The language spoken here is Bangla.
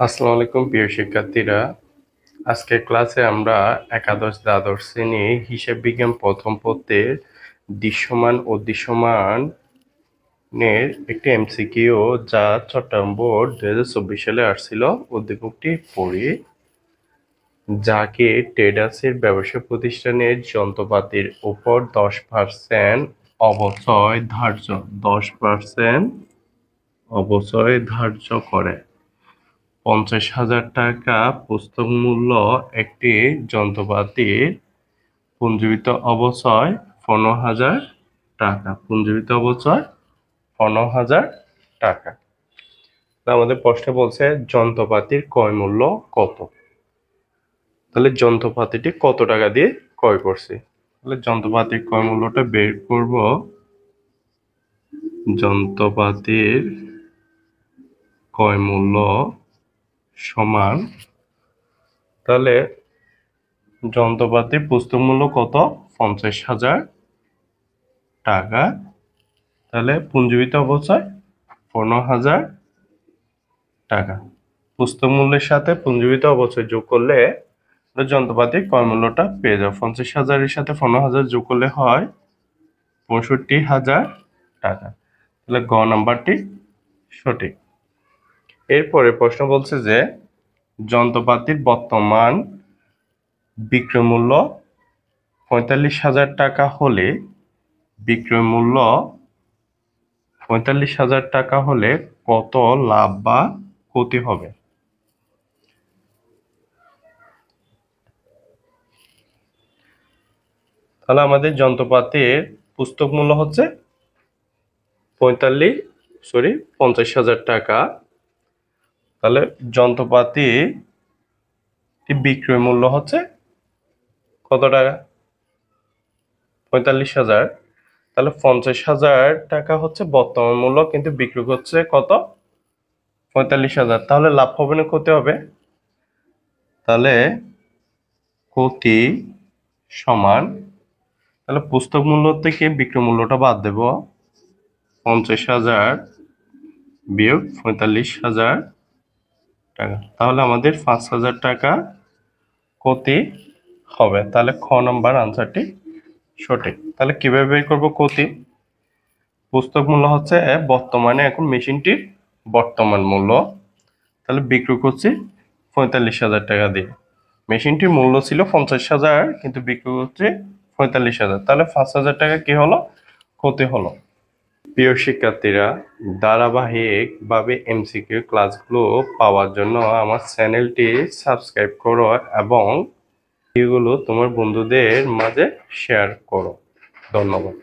আসসালামু আলাইকুম প্রিয় শিক্ষার্থীরা। আজকের ক্লাসে আমরা একাদশ দ্বাদশ শ্রেণী হিসাব বিজ্ঞান প্রথম পত্রের দৃশ্যমান ও দৃশ্যমানের একটি এমসিকিউ যা চট্টগ্রাম বোর্ড 2024 সালে আসছিল উদ্দীপকটি পড়ি। যাকে ট্রেডার্সের ব্যবসা প্রতিষ্ঠানের যন্ত্রপাতির উপর 10% অবচয় ধার্য 10% অবচয় ধার্য করে 50,000 টাকা পুস্তক মূল্য একটি যন্ত্রপাতির পুঞ্জীভূত অবচয় 15,000 টাকা। পুঞ্জীভূত অবচয় 15,000 টাকা। আমাদের প্রশ্নে বলছে যন্ত্রপাতির ক্রয় মূল্য কত। তাহলে যন্ত্রপাতিটি কত টাকা দিয়ে ক্রয় করছি, তাহলে যন্ত্রপাতির ক্রয় মূল্যটা বের করব। যন্ত্রপাতির ক্রয় মূল্য সমান, তাহলে যন্ত্রপাতির পুস্তক মূল্য কত? 50,000 টাকা। তাহলে পুঞ্জীভূত অবচয় 15,000 টাকা। পুস্তক মূল্যের সাথে পুঞ্জীভূত অবচয় যোগ করলে যন্ত্রপাতির ক্রয় মূল্যটা পেয়ে যাও। 50,000-এর সাথে 15,000 যোগ করলে হয় 65,000 টাকা। তাহলে গ নাম্বারটি সঠিক। এরপরে প্রশ্ন বলছে যে যন্ত্রপাতির বর্তমান বিক্রয় মূল্য 45,000 টাকা হলে বিক্রয় মূল্য 45,000 টাকা হলে কত লাভ বা ক্ষতি হবে। তাহলে আমাদের যন্ত্রপাতির পুস্তক মূল্য হচ্ছে 50,000 টাকা। তাহলে যন্ত্রপাতি বিক্রয় মূল্য হচ্ছে কত টাকা? 45,000। তাহলে 50,000 টাকা হচ্ছে বর্তমান মূল্য, কিন্তু বিক্রি হচ্ছে কত? 45,000। তাহলে লাভ হবে না ক্ষতি হবে? তাহলে ক্ষতি সমান, তাহলে পুস্তক মূল্য থেকে বিক্রয় মূল্যটা বাদ দেব। 50,000 বিয়োগ 45,000 টাকা, তাহলে আমাদের 5,000 টাকা ক্ষতি হবে। তাহলে খ নম্বর আনসারটি সঠিক। তাহলে কিভাবে বের করব ক্ষতি? পুস্তক মূল্য হচ্ছে বর্তমানে এখন মেশিনটির বর্তমান মূল্য, তাহলে বিক্রি করছি 45,000 টাকা দিয়ে। মেশিনটির মূল্য ছিল 50,000, কিন্তু বিক্রি করছি 45,000, তাহলে 5,000 টাকা কি হলো? ক্ষতি হলো। প্রিয় শিক্ষার্থীরা, ধারাবাহিকভাবে এমসিকিউ ক্লাসগুলো পাওয়ার জন্য আমার চ্যানেলটি সাবস্ক্রাইব করো এবং এগুলো তোমার বন্ধুদের মাঝে শেয়ার করো। ধন্যবাদ।